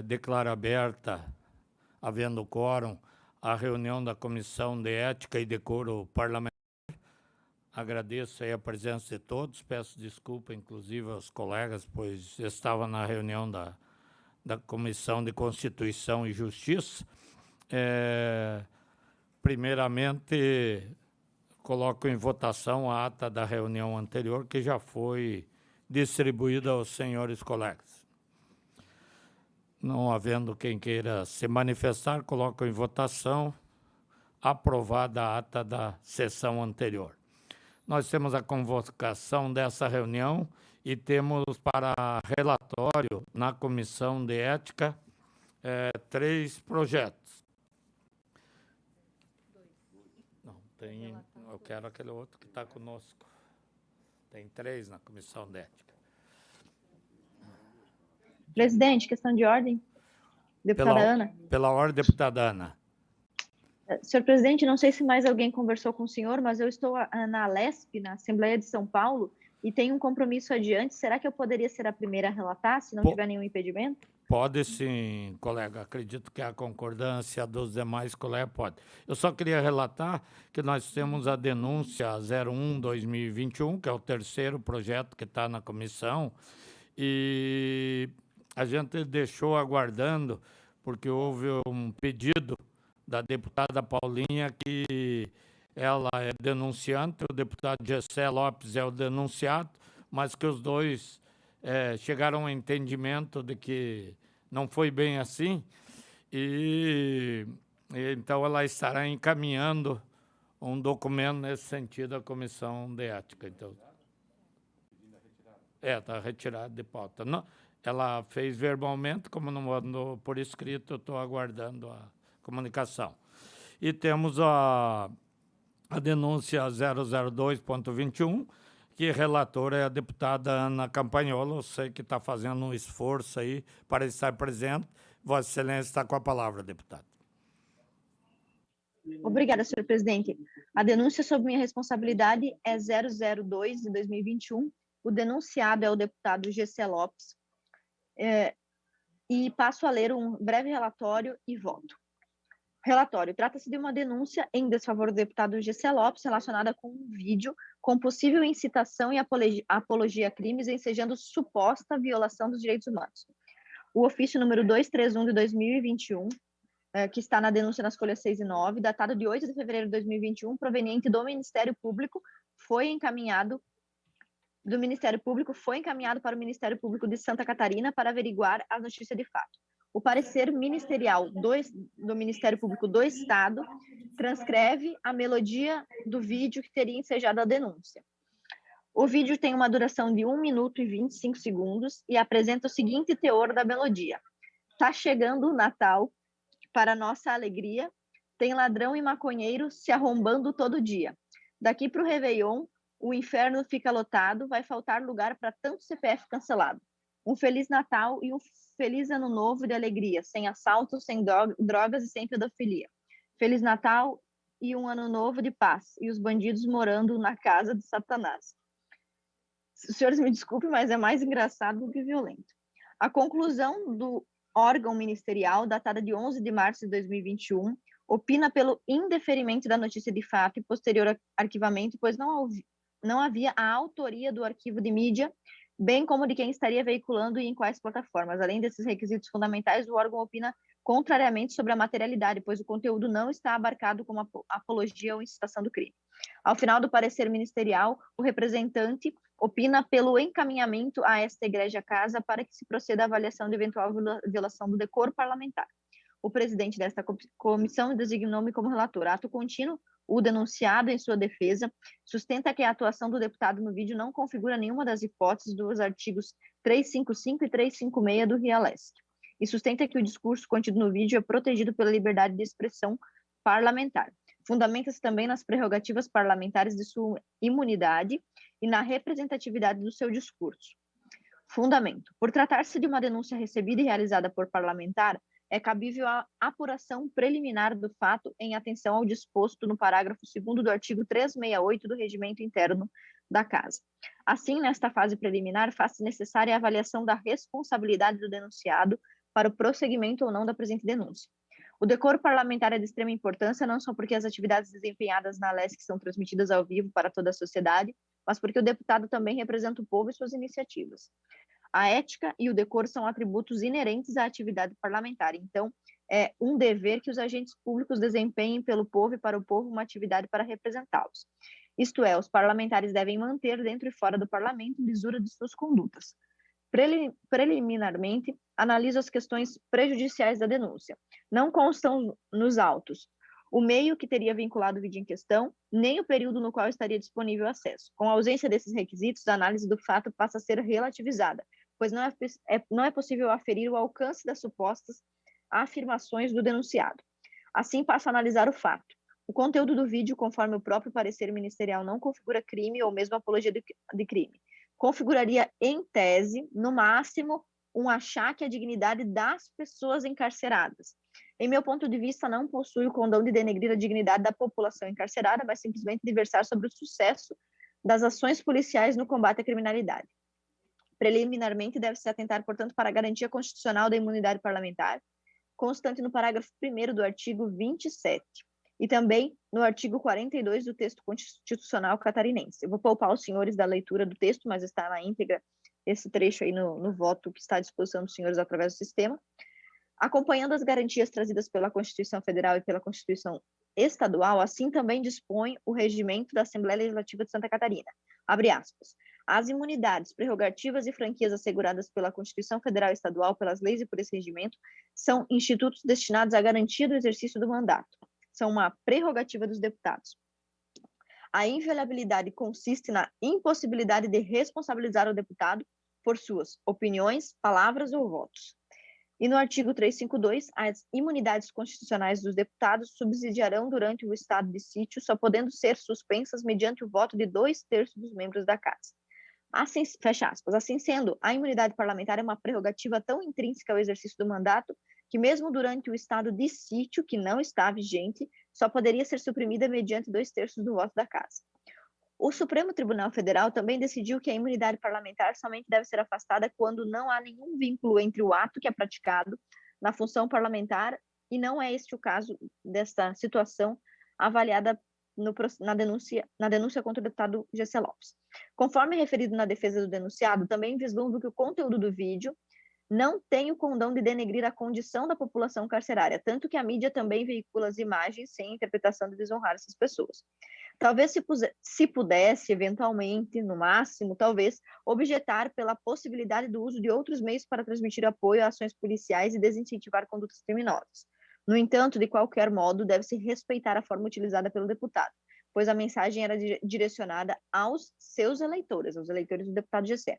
declaro aberta, havendo quórum, a reunião da Comissão de Ética e Decoro Parlamentar. Agradeço aí a presença de todos, peço desculpa, inclusive, aos colegas, pois estava na reunião da Comissão de Constituição e Justiça. Primeiramente, coloco em votação a ata da reunião anterior, que já foi distribuída aos senhores colegas. Não havendo quem queira se manifestar, coloco em votação aprovada a ata da sessão anterior. Nós temos a convocação dessa reunião e temos para relatório na Comissão de Ética 3 projetos. Não, tem, eu quero aquele outro que está conosco. Tem 3 na Comissão de Ética. Presidente, questão de ordem. Deputada Ana. Pela ordem, deputada Ana. Senhor presidente, não sei se mais alguém conversou com o senhor, mas eu estou na Alesp, na Assembleia de São Paulo, e tenho um compromisso adiante. Será que eu poderia ser a primeira a relatar, se não tiver nenhum impedimento? Pode sim, colega. Acredito que a concordância dos demais colegas pode. Eu só queria relatar que nós temos a denúncia 01/2021, que é o terceiro projeto que está na comissão, e a gente deixou aguardando, porque houve um pedido da deputada Paulinha, que ela é denunciante, o deputado Gessé Lopes é o denunciado, mas que os dois chegaram ao entendimento de que não foi bem assim, e então ela estará encaminhando um documento nesse sentido à Comissão de Ética. Então, está retirado de pauta. Não, ela fez verbalmente, como não mandou por escrito, eu estou aguardando a comunicação. E temos a denúncia 002.21, que relatora é a deputada Ana Campagnolo. Eu sei que está fazendo um esforço aí para estar presente. Vossa Excelência está com a palavra, deputada. Obrigada, senhor presidente. A denúncia sob minha responsabilidade é 002 de 2021. O denunciado é o deputado Gessé Lopes. E passo a ler um breve relatório e voto. Relatório. Trata-se de uma denúncia em desfavor do deputado Gessé Lopes relacionada com um vídeo com possível incitação e apologia a crimes ensejando suposta violação dos direitos humanos. O ofício número 231 de 2021, que está na denúncia nas folhas 6 e 9, datado de 8 de fevereiro de 2021, proveniente do Ministério Público, foi encaminhado para o Ministério Público de Santa Catarina para averiguar a notícia de fato. O parecer ministerial do Ministério Público do Estado transcreve a melodia do vídeo que teria ensejado a denúncia. O vídeo tem uma duração de 1 minuto e 25 segundos e apresenta o seguinte teor da melodia. Tá chegando o Natal, para nossa alegria, tem ladrão e maconheiro se arrombando todo dia. Daqui para o Réveillon, o inferno fica lotado, vai faltar lugar para tanto CPF cancelado. Um Feliz Natal e um Feliz Ano Novo de alegria, sem assaltos, sem drogas e sem pedofilia. Feliz Natal e um Ano Novo de paz, e os bandidos morando na casa de Satanás. Os senhores me desculpem, mas é mais engraçado do que violento. A conclusão do órgão ministerial, datada de 11 de março de 2021, opina pelo indeferimento da notícia de fato e posterior arquivamento, pois não havia a autoria do arquivo de mídia, bem como de quem estaria veiculando e em quais plataformas. Além desses requisitos fundamentais, o órgão opina contrariamente sobre a materialidade, pois o conteúdo não está abarcado como apologia ou incitação do crime. Ao final do parecer ministerial, o representante opina pelo encaminhamento a esta Igreja Casa para que se proceda à avaliação de eventual violação do decoro parlamentar. O presidente desta comissão designou-me como relator. Ato contínuo, o denunciado, em sua defesa, sustenta que a atuação do deputado no vídeo não configura nenhuma das hipóteses dos artigos 355 e 356 do RIA-LESC, e sustenta que o discurso contido no vídeo é protegido pela liberdade de expressão parlamentar. Fundamenta-se também nas prerrogativas parlamentares de sua imunidade e na representatividade do seu discurso. Fundamento. Por tratar-se de uma denúncia recebida e realizada por parlamentar, é cabível a apuração preliminar do fato em atenção ao disposto no parágrafo 2º do artigo 368 do Regimento Interno da Casa. Assim, nesta fase preliminar, faz-se necessária a avaliação da responsabilidade do denunciado para o prosseguimento ou não da presente denúncia. O decoro parlamentar é de extrema importância, não só porque as atividades desempenhadas na LESC são transmitidas ao vivo para toda a sociedade, mas porque o deputado também representa o povo e suas iniciativas. A ética e o decoro são atributos inerentes à atividade parlamentar, então é um dever que os agentes públicos desempenhem pelo povo e para o povo uma atividade para representá-los. Isto é, os parlamentares devem manter dentro e fora do parlamento lisura de suas condutas. Preliminarmente, analiso as questões prejudiciais da denúncia. Não constam nos autos o meio que teria vinculado o vídeo em questão, nem o período no qual estaria disponível o acesso. Com a ausência desses requisitos, a análise do fato passa a ser relativizada, pois não é possível aferir o alcance das supostas afirmações do denunciado. Assim, passo a analisar o fato. O conteúdo do vídeo, conforme o próprio parecer ministerial, não configura crime ou mesmo apologia de crime. Configuraria, em tese, no máximo, um achaque à dignidade das pessoas encarceradas. Em meu ponto de vista, não possui o condão de denegrir a dignidade da população encarcerada, mas simplesmente de versar sobre o sucesso das ações policiais no combate à criminalidade. Preliminarmente, deve-se atentar, portanto, para a garantia constitucional da imunidade parlamentar, constante no parágrafo 1º do artigo 27, e também no artigo 42 do texto constitucional catarinense. Eu vou poupar os senhores da leitura do texto, mas está na íntegra esse trecho aí no voto que está à disposição dos senhores através do sistema. Acompanhando as garantias trazidas pela Constituição Federal e pela Constituição Estadual, assim também dispõe o regimento da Assembleia Legislativa de Santa Catarina. Abre aspas. As imunidades, prerrogativas e franquias asseguradas pela Constituição Federal e Estadual, pelas leis e por esse regimento, são institutos destinados à garantia do exercício do mandato. São uma prerrogativa dos deputados. A inviolabilidade consiste na impossibilidade de responsabilizar o deputado por suas opiniões, palavras ou votos. E no artigo 352, as imunidades constitucionais dos deputados subsidiarão durante o estado de sítio, só podendo ser suspensas mediante o voto de 2/3 dos membros da Casa. Assim, fecha aspas. Assim sendo, a imunidade parlamentar é uma prerrogativa tão intrínseca ao exercício do mandato que mesmo durante o estado de sítio, que não está vigente, só poderia ser suprimida mediante 2/3 do voto da Casa. O Supremo Tribunal Federal também decidiu que a imunidade parlamentar somente deve ser afastada quando não há nenhum vínculo entre o ato que é praticado na função parlamentar, e não é este o caso desta situação avaliada na denúncia contra o deputado G.C. Lopes. Conforme referido na defesa do denunciado, também vislumbro que o conteúdo do vídeo não tem o condão de denegrir a condição da população carcerária, tanto que a mídia também veicula as imagens sem interpretação de desonrar essas pessoas. Talvez se pudesse, eventualmente, no máximo, talvez, objetar pela possibilidade do uso de outros meios para transmitir apoio a ações policiais e desincentivar condutas criminosas. No entanto, de qualquer modo, deve-se respeitar a forma utilizada pelo deputado, pois a mensagem era direcionada aos seus eleitores, aos eleitores do deputado GC.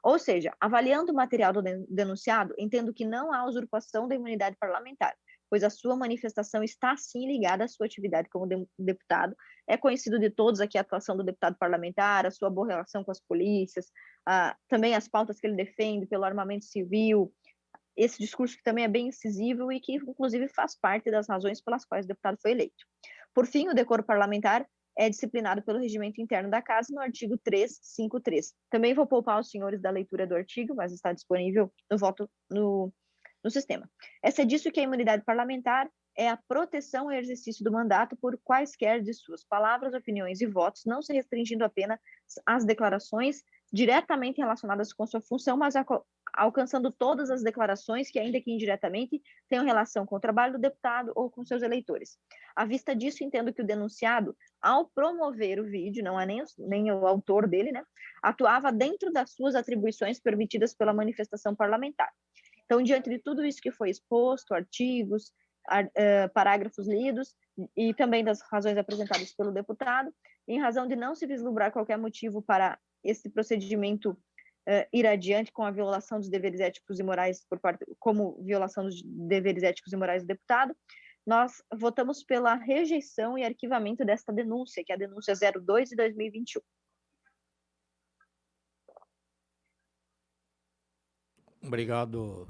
Ou seja, avaliando o material do denunciado, entendo que não há usurpação da imunidade parlamentar, pois a sua manifestação está, sim, ligada à sua atividade como deputado. É conhecido de todos aqui a atuação do deputado parlamentar, a sua boa relação com as polícias, também as pautas que ele defende pelo armamento civil, esse discurso que também é bem incisivo e que, inclusive, faz parte das razões pelas quais o deputado foi eleito. Por fim, o decoro parlamentar é disciplinado pelo regimento interno da Casa no artigo 353. Também vou poupar os senhores da leitura do artigo, mas está disponível no voto no sistema. É disso que a imunidade parlamentar é a proteção e exercício do mandato por quaisquer de suas palavras, opiniões e votos, não se restringindo apenas às declarações diretamente relacionadas com sua função, mas alcançando todas as declarações que, ainda que indiretamente, tenham relação com o trabalho do deputado ou com seus eleitores. À vista disso, entendo que o denunciado, ao promover o vídeo, não é nem o autor dele, né, atuava dentro das suas atribuições permitidas pela manifestação parlamentar. Então, diante de tudo isso que foi exposto, artigos, parágrafos lidos, e também das razões apresentadas pelo deputado, em razão de não se vislumbrar qualquer motivo para esse procedimento ir adiante com a violação dos deveres éticos e morais como violação dos deveres éticos e morais do deputado, nós votamos pela rejeição e arquivamento desta denúncia, que é a denúncia 02 de 2021. Obrigado,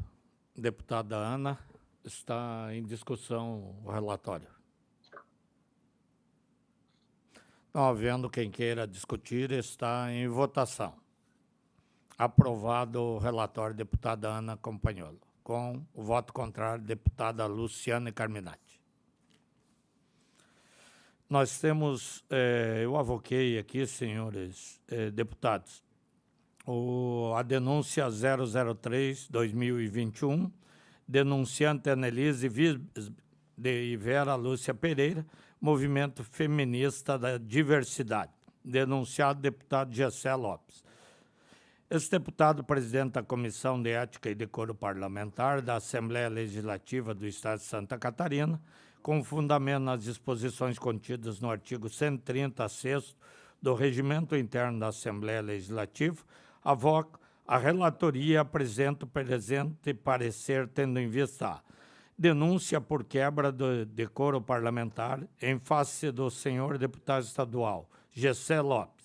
deputada Ana. Está em discussão o relatório. Não havendo quem queira discutir, está em votação. Aprovado o relatório, deputada Ana Campagnolo. Com o voto contrário, deputada Luciane Carminati. Nós temos, eu avoquei aqui, senhores deputados, a denúncia 003-2021, denunciante Annelise de Vera Lúcia Pereira, Movimento Feminista da Diversidade, denunciado deputado Gessé Lopes. Esse deputado, presidente da Comissão de Ética e Decoro Parlamentar da Assembleia Legislativa do Estado de Santa Catarina, com fundamento nas disposições contidas no artigo 130, 6º do Regimento Interno da Assembleia Legislativa, avoco a relatoria e apresento o presente parecer tendo em vista a denúncia por quebra do decoro parlamentar em face do senhor deputado estadual Gessé Lopes.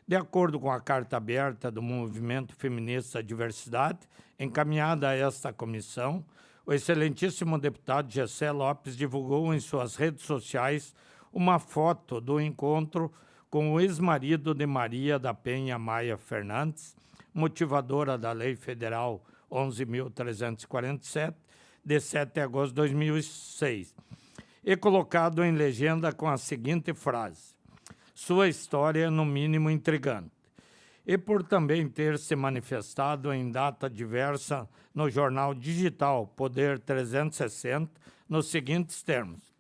De acordo com a carta aberta do Movimento Feminista Diversidade, encaminhada a esta comissão, o excelentíssimo deputado Gessé Lopes divulgou em suas redes sociais uma foto do encontro com o ex-marido de Maria da Penha Maia Fernandes, motivadora da Lei Federal 11.347, de 7 de agosto de 2006, e colocado em legenda com a seguinte frase: sua história é no mínimo intrigante, e por também ter se manifestado em data diversa no jornal digital Poder 360, nos seguintes termos: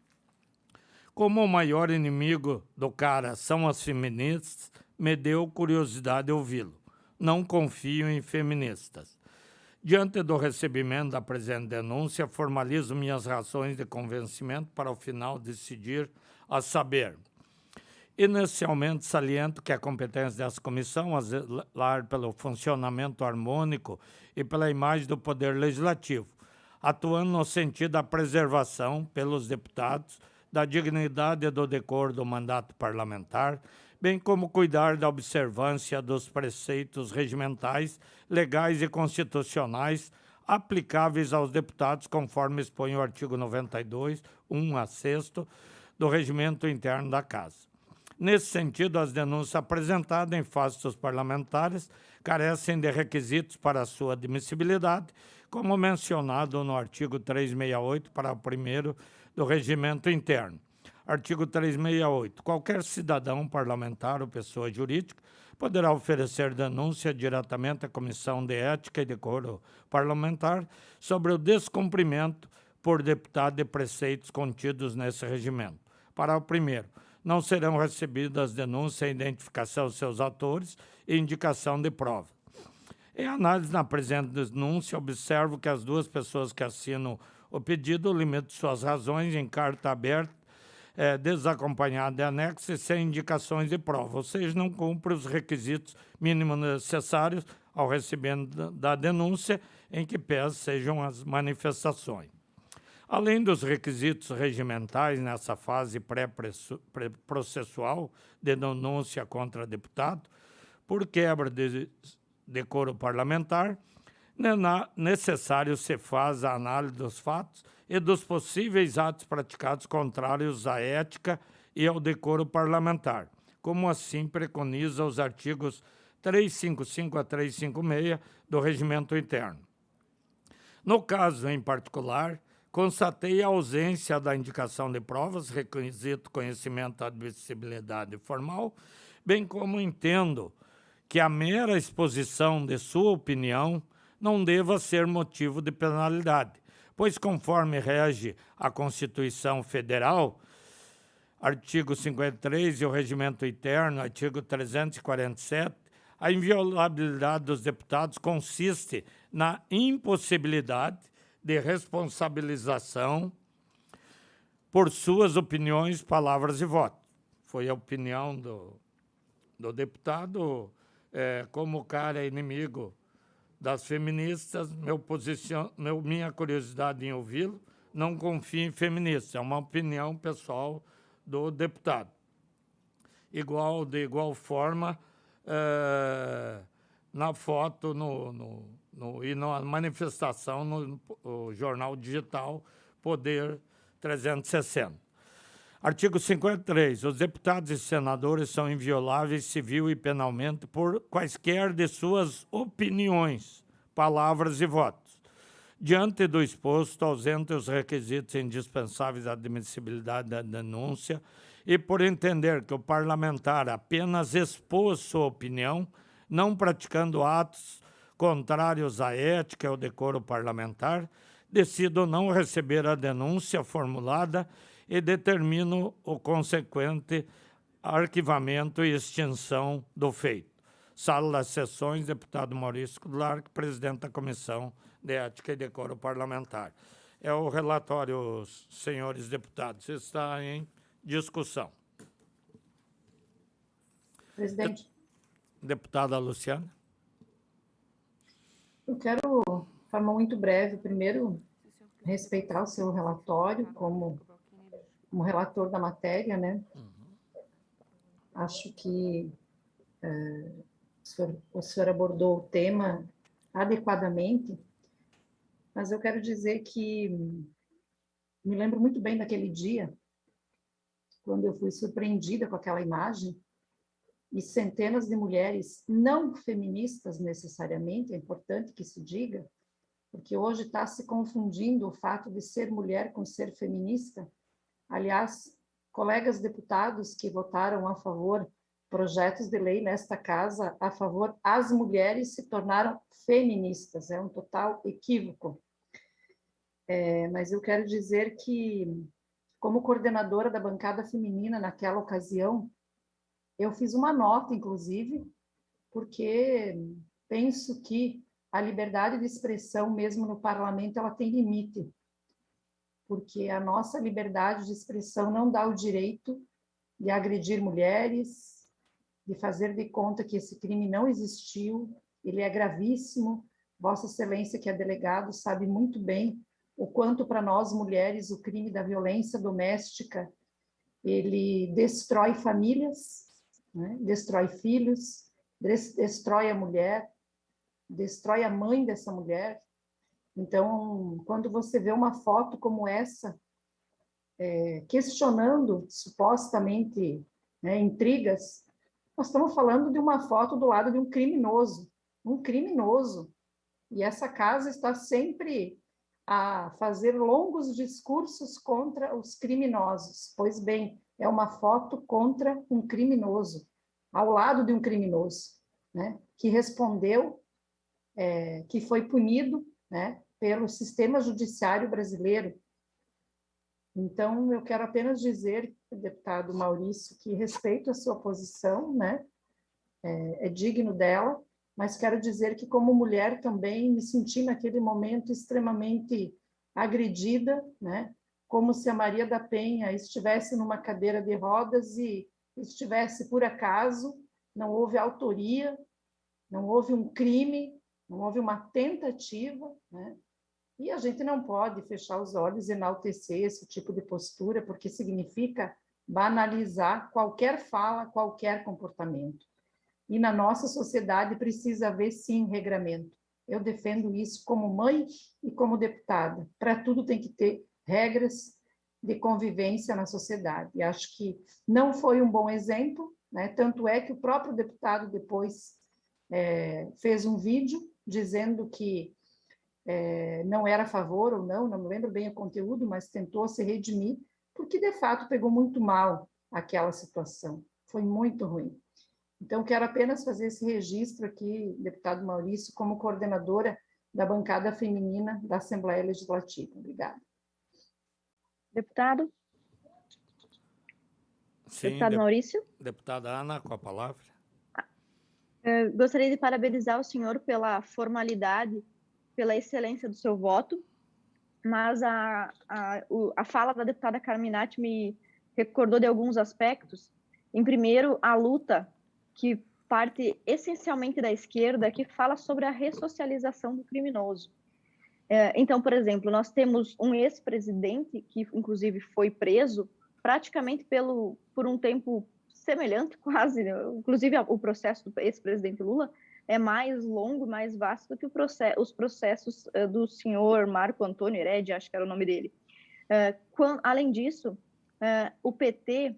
como o maior inimigo do cara são as feministas, me deu curiosidade ouvi-lo. Não confio em feministas. Diante do recebimento da presente denúncia, formalizo minhas razões de convencimento para, ao final, decidir a saber. Inicialmente, saliento que a competência dessa comissão, a zelar pelo funcionamento harmônico e pela imagem do Poder Legislativo, atuando no sentido da preservação, pelos deputados, da dignidade e do decoro do mandato parlamentar, bem como cuidar da observância dos preceitos regimentais, legais e constitucionais aplicáveis aos deputados, conforme expõe o artigo 92, 1 a 6º, do Regimento Interno da Casa. Nesse sentido, as denúncias apresentadas em face dos parlamentares carecem de requisitos para sua admissibilidade, como mencionado no artigo 368, parágrafo 1º do Regimento Interno. Artigo 368. Qualquer cidadão, parlamentar ou pessoa jurídica poderá oferecer denúncia diretamente à Comissão de Ética e Decoro Parlamentar sobre o descumprimento por deputado de preceitos contidos nesse regimento. Parágrafo 1º. Não serão recebidas denúncias sem identificação de seus autores e indicação de prova. Em análise na presente denúncia, observo que as duas pessoas que assinam o pedido limitam suas razões em carta aberta, desacompanhada de anexo e sem indicações de prova, ou seja, não cumpre os requisitos mínimos necessários ao recebimento da denúncia, em que pese sejam as manifestações. Além dos requisitos regimentais nessa fase pré-processual de denúncia contra deputado, por quebra de decoro parlamentar, necessário se faz a análise dos fatos e dos possíveis atos praticados contrários à ética e ao decoro parlamentar, como assim preconiza os artigos 355 a 356 do Regimento Interno. No caso em particular, constatei a ausência da indicação de provas, requisito conhecimento da admissibilidade formal, bem como entendo que a mera exposição de sua opinião não deva ser motivo de penalidade, pois conforme rege a Constituição Federal, artigo 53 e o Regimento Interno, artigo 347, a inviolabilidade dos deputados consiste na impossibilidade de responsabilização por suas opiniões, palavras e votos. Foi a opinião do deputado, como o cara é inimigo das feministas, minha curiosidade em ouvi-lo, não confio em feministas, é uma opinião pessoal do deputado. De igual forma, na foto e na manifestação no jornal digital Poder 360. Artigo 53. Os deputados e senadores são invioláveis civil e penalmente por quaisquer de suas opiniões, palavras e votos. Diante do exposto, ausente os requisitos indispensáveis à admissibilidade da denúncia e por entender que o parlamentar apenas expôs sua opinião, não praticando atos contrários à ética e ao decoro parlamentar, decido não receber a denúncia formulada e determino o consequente arquivamento e extinção do feito. Sala das Sessões, deputado Maurício Clark, presidente da Comissão de Ética e Decoro Parlamentar. É o relatório, senhores deputados, está em discussão. Presidente. Deputada Luciana. Eu quero, de forma muito breve, primeiro, respeitar o seu relatório como relator da matéria, né? Acho que o senhor abordou o tema adequadamente, mas eu quero dizer que me lembro muito bem daquele dia, quando eu fui surpreendida com aquela imagem, e centenas de mulheres não feministas necessariamente, é importante que se diga, porque hoje está se confundindo o fato de ser mulher com ser feminista. Aliás, colegas deputados que votaram a favor projetos de lei nesta casa a favor as mulheres se tornaram feministas, é um total equívoco. Mas eu quero dizer que, como coordenadora da bancada feminina naquela ocasião, eu fiz uma nota, inclusive, porque penso que a liberdade de expressão, mesmo no parlamento, ela tem limite, porque a nossa liberdade de expressão não dá o direito de agredir mulheres, de fazer de conta que esse crime não existiu, ele é gravíssimo. Vossa Excelência, que é delegado, sabe muito bem o quanto para nós mulheres o crime da violência doméstica, ele destrói famílias, né? Destrói filhos, destrói a mulher, destrói a mãe dessa mulher. Então, quando você vê uma foto como essa, questionando supostamente, né, intrigas, nós estamos falando de uma foto do lado de um criminoso, e essa casa está sempre a fazer longos discursos contra os criminosos. Pois bem, é uma foto contra um criminoso, ao lado de um criminoso, né, que respondeu, que foi punido, né, pelo sistema judiciário brasileiro. Então, eu quero apenas dizer, deputado Maurício, que respeito a sua posição, né, é digno dela, mas quero dizer que, como mulher, também me senti naquele momento extremamente agredida, né, como se a Maria da Penha estivesse numa cadeira de rodas e estivesse por acaso, não houve autoria, não houve um crime, não houve uma tentativa, né? E a gente não pode fechar os olhos e enaltecer esse tipo de postura, porque significa banalizar qualquer fala, qualquer comportamento. E na nossa sociedade precisa haver, sim, regramento. Eu defendo isso como mãe e como deputada. Para tudo tem que ter regras de convivência na sociedade. E acho que não foi um bom exemplo, né? Tanto é que o próprio deputado depois fez um vídeo dizendo que não era a favor ou não me lembro bem o conteúdo, mas tentou se redimir, porque de fato pegou muito mal aquela situação. Foi muito ruim. Então, quero apenas fazer esse registro aqui, deputado Maurício, como coordenadora da bancada feminina da Assembleia Legislativa. Obrigada. Deputado? Sim, deputado Maurício? Deputada Ana, com a palavra. Gostaria de parabenizar o senhor pela formalidade, pela excelência do seu voto, mas a fala da deputada Carminati me recordou de alguns aspectos. Em primeiro, a luta que parte essencialmente da esquerda, que fala sobre a ressocialização do criminoso. Então, por exemplo, nós temos um ex-presidente que, inclusive, foi preso praticamente por um tempo semelhante, quase, né? Inclusive o processo do ex-presidente Lula é mais longo, mais vasto do que os processos do senhor Marco Antônio Heredia, acho que era o nome dele. Além disso, o PT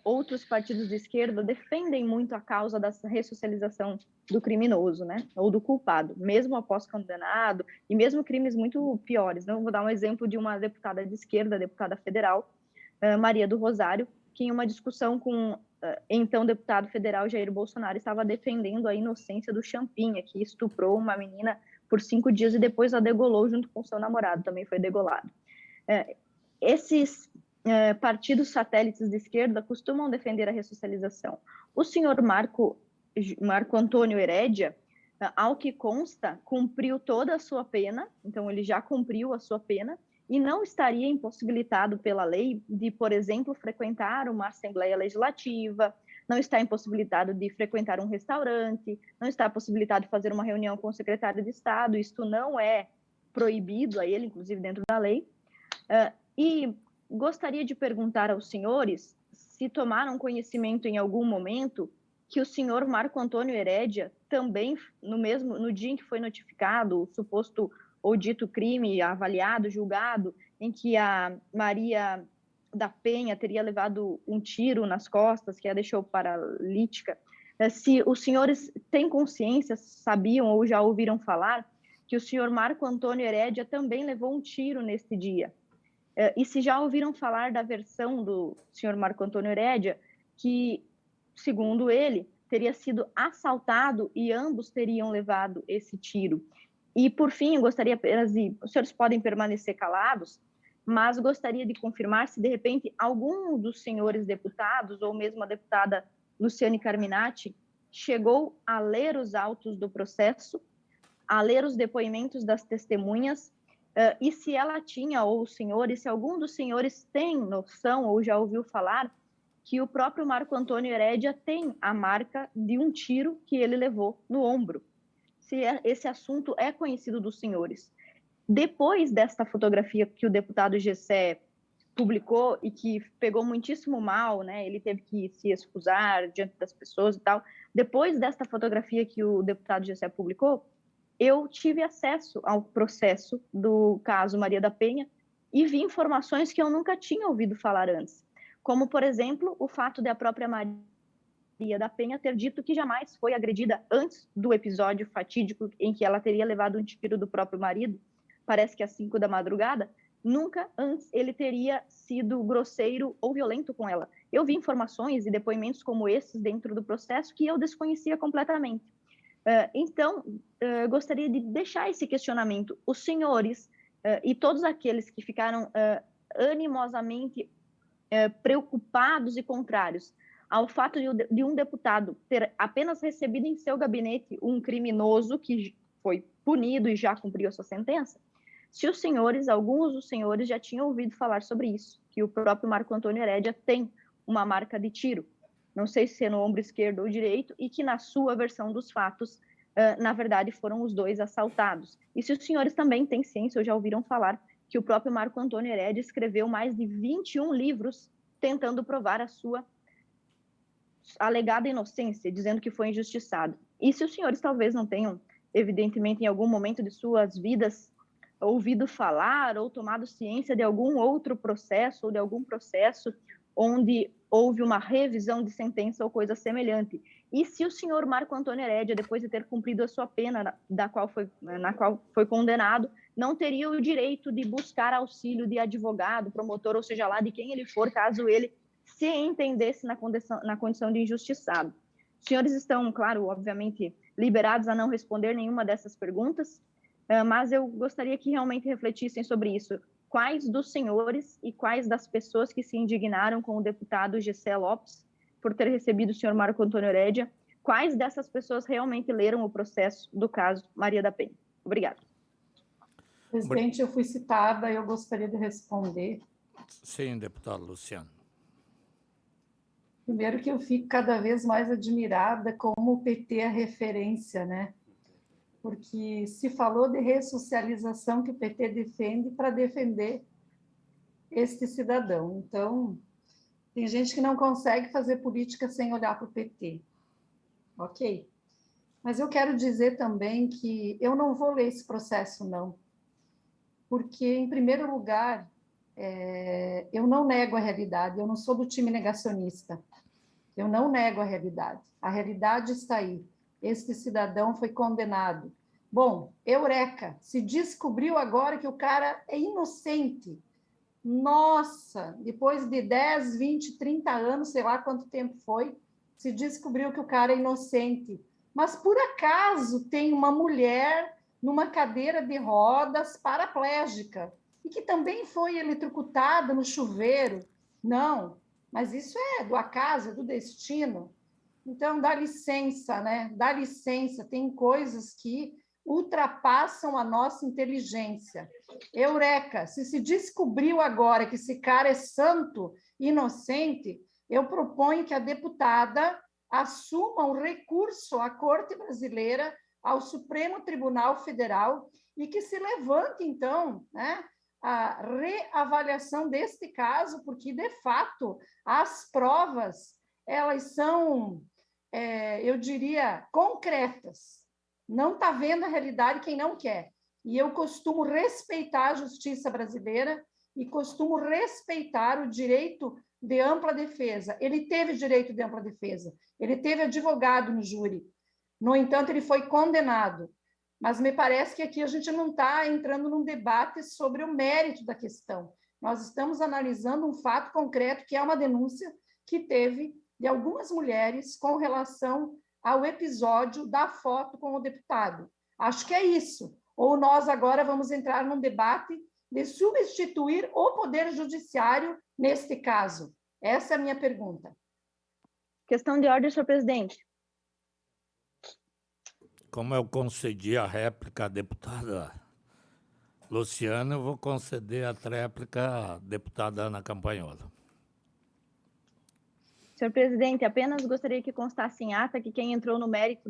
outros partidos de esquerda defendem muito a causa da ressocialização do criminoso, né? Ou do culpado, mesmo após condenado, e mesmo crimes muito piores. Né? Vou dar um exemplo de uma deputada de esquerda, deputada federal, Maria do Rosário, que em uma discussão com então deputado federal Jair Bolsonaro estava defendendo a inocência do Champinha, que estuprou uma menina por 5 dias e depois a degolou junto com seu namorado, também foi degolado. Esses partidos satélites de esquerda costumam defender a ressocialização. O senhor Marco Antônio Herédia, ao que consta, cumpriu toda a sua pena, então ele já cumpriu a sua pena, e não estaria impossibilitado pela lei de, por exemplo, frequentar uma Assembleia Legislativa, não está impossibilitado de frequentar um restaurante, não está possibilitado de fazer uma reunião com o secretário de Estado, isto não é proibido a ele, inclusive dentro da lei. E gostaria de perguntar aos senhores se tomaram conhecimento em algum momento que o senhor Marco Antônio Herédia também, no dia em que foi notificado o suposto ou dito crime avaliado, julgado, em que a Maria da Penha teria levado um tiro nas costas, que a deixou paralítica, se os senhores têm consciência, sabiam ou já ouviram falar que o senhor Marco Antônio Herédia também levou um tiro neste dia. E se já ouviram falar da versão do senhor Marco Antônio Herédia, que, segundo ele, teria sido assaltado e ambos teriam levado esse tiro. E, por fim, eu gostaria apenas de... Os senhores podem permanecer calados, mas gostaria de confirmar se, de repente, algum dos senhores deputados, ou mesmo a deputada Luciane Carminati, chegou a ler os autos do processo, a ler os depoimentos das testemunhas, e se ela tinha, ou os senhores, se algum dos senhores tem noção ou já ouviu falar que o próprio Marco Antônio Herédia tem a marca de um tiro que ele levou no ombro. Se esse assunto é conhecido dos senhores. Depois desta fotografia que o deputado Gessé publicou e que pegou muitíssimo mal, né? Ele teve que se excusar diante das pessoas e tal. Depois desta fotografia que o deputado Gessé publicou, eu tive acesso ao processo do caso Maria da Penha e vi informações que eu nunca tinha ouvido falar antes. Como, por exemplo, o fato de a própria Maria da Penha ter dito que jamais foi agredida antes do episódio fatídico em que ela teria levado um tiro do próprio marido, parece que às 5 da madrugada, nunca antes ele teria sido grosseiro ou violento com ela. Eu vi informações e depoimentos como esses dentro do processo que eu desconhecia completamente. Então, gostaria de deixar esse questionamento. Os senhores e todos aqueles que ficaram animosamente preocupados e contrários ao fato de um deputado ter apenas recebido em seu gabinete um criminoso que foi punido e já cumpriu a sua sentença, se os senhores, alguns dos senhores já tinham ouvido falar sobre isso, que o próprio Marco Antônio Herédia tem uma marca de tiro, não sei se é no ombro esquerdo ou direito, e que na sua versão dos fatos, na verdade, foram os dois assaltados. E se os senhores também têm ciência ou já ouviram falar que o próprio Marco Antônio Herédia escreveu mais de 21 livros tentando provar a sua alegada inocência, dizendo que foi injustiçado. E se os senhores talvez não tenham, evidentemente, em algum momento de suas vidas, ouvido falar ou tomado ciência de algum outro processo ou de algum processo onde houve uma revisão de sentença ou coisa semelhante. E se o senhor Marco Antônio Herédia, depois de ter cumprido a sua pena, na qual foi condenado, não teria o direito de buscar auxílio de advogado, promotor, ou seja lá de quem ele for, caso ele se entendesse na condição de injustiçado. Os senhores estão, claro, obviamente, liberados a não responder nenhuma dessas perguntas, mas eu gostaria que realmente refletissem sobre isso. Quais dos senhores e quais das pessoas que se indignaram com o deputado Gessé Lopes por ter recebido o senhor Marco Antônio Herédia, quais dessas pessoas realmente leram o processo do caso Maria da Penha? Obrigada. Presidente, eu fui citada e eu gostaria de responder. Sim, deputado Luciano. Primeiro que eu fico cada vez mais admirada como o PT é referência, né? Porque se falou de ressocialização que o PT defende para defender este cidadão. Então, tem gente que não consegue fazer política sem olhar para o PT. Ok. Mas eu quero dizer também que eu não vou ler esse processo, não. Porque, em primeiro lugar, Eu não nego a realidade, eu não sou do time negacionista. Eu não nego a realidade. A realidade está aí. Este cidadão foi condenado. Bom, eureka, se descobriu agora que o cara é inocente. Nossa, depois de 10, 20, 30 anos, sei lá quanto tempo foi, se descobriu que o cara é inocente. Mas, por acaso, tem uma mulher numa cadeira de rodas paraplégica e que também foi eletrocutada no chuveiro. Não, mas isso é do acaso, é do destino. Então, dá licença, né? Dá licença, tem coisas que ultrapassam a nossa inteligência. Eureka, se descobriu agora que esse cara é santo, inocente, eu proponho que a deputada assuma um recurso à Corte Brasileira, ao Supremo Tribunal Federal, e que se levante, então, né, a reavaliação deste caso, porque, de fato, as provas, elas são, eu diria, concretas. Não está vendo a realidade quem não quer. E eu costumo respeitar a justiça brasileira e costumo respeitar o direito de ampla defesa. Ele teve direito de ampla defesa, ele teve advogado no júri. No entanto, ele foi condenado. Mas me parece que aqui a gente não está entrando num debate sobre o mérito da questão. Nós estamos analisando um fato concreto, que é uma denúncia que teve de algumas mulheres com relação ao episódio da foto com o deputado. Acho que é isso. Ou nós agora vamos entrar num debate de substituir o Poder Judiciário neste caso? Essa é a minha pergunta. Questão de ordem, senhor presidente. Como eu concedi a réplica à deputada Luciana, eu vou conceder a réplica à deputada Ana Campagnolo. Senhor presidente, apenas gostaria que constasse em ata que quem entrou no mérito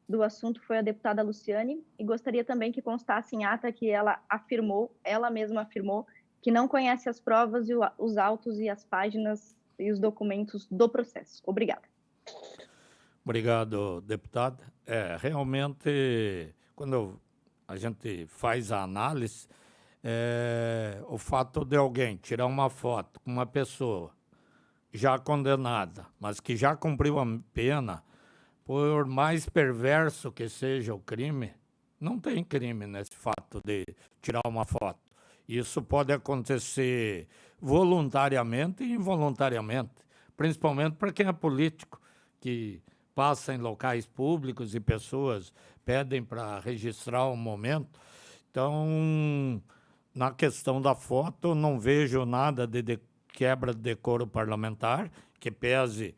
do assunto foi a deputada Luciane, e gostaria também que constasse em ata que ela mesma afirmou, que não conhece as provas, e os autos e as páginas e os documentos do processo. Obrigada. Obrigado, deputada. Realmente, quando a gente faz a análise, o fato de alguém tirar uma foto com uma pessoa já condenada, mas que já cumpriu a pena, por mais perverso que seja o crime, não tem crime nesse fato de tirar uma foto. Isso pode acontecer voluntariamente e involuntariamente, principalmente para quem é político, que passa em locais públicos e pessoas pedem para registrar um momento. Então, na questão da foto, não vejo nada de quebra de decoro parlamentar, que pese,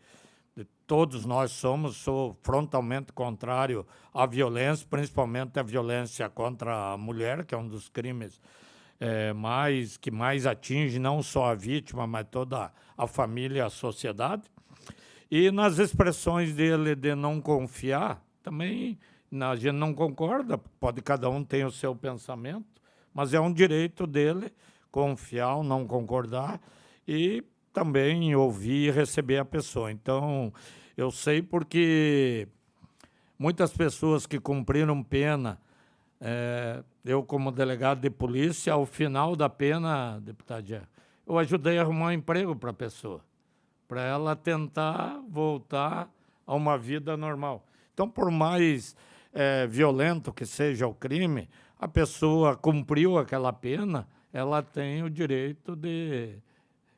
todos nós sou frontalmente contrário à violência, principalmente à violência contra a mulher, que é um dos crimes que mais atinge não só a vítima, mas toda a família e a sociedade. E nas expressões dele de não confiar, também a gente não concorda, pode cada um ter o seu pensamento, mas é um direito dele confiar ou não concordar, e também ouvir e receber a pessoa. Então, eu sei porque muitas pessoas que cumpriram pena, eu como delegado de polícia, ao final da pena, deputado, eu ajudei a arrumar um emprego para a pessoa, para ela tentar voltar a uma vida normal. Então, por mais violento que seja o crime, a pessoa cumpriu aquela pena, ela tem o direito de...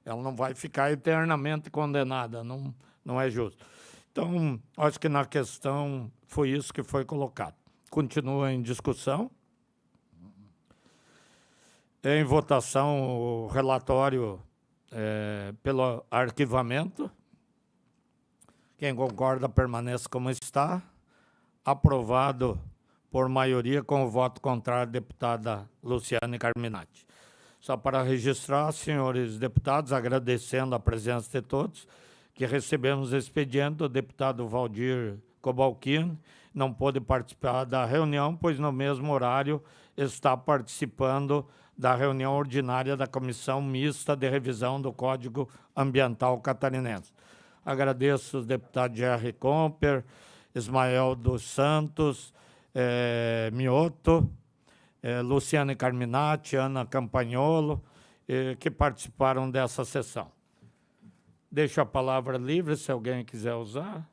Ela não vai ficar eternamente condenada, não é justo. Então, acho que na questão foi isso que foi colocado. Continua em discussão. Em votação o relatório pelo arquivamento. Quem concorda permanece como está. Aprovado por maioria com o voto contrário da deputada Luciane Carminati. Só para registrar, senhores deputados, agradecendo a presença de todos, que recebemos o expediente do deputado Valdir Cobalcini, não pôde participar da reunião, pois no mesmo horário está participando da reunião ordinária da Comissão Mista de Revisão do Código Ambiental Catarinense. Agradeço os deputados Jerry Comper, Ismael dos Santos, Mioto, Luciane Carminati, Ana Campagnolo que participaram dessa sessão. Deixo a palavra livre, se alguém quiser usar.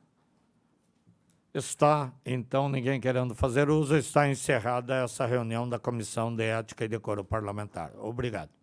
Está, então, ninguém querendo fazer uso, está encerrada essa reunião da Comissão de Ética e Decoro Parlamentar. Obrigado.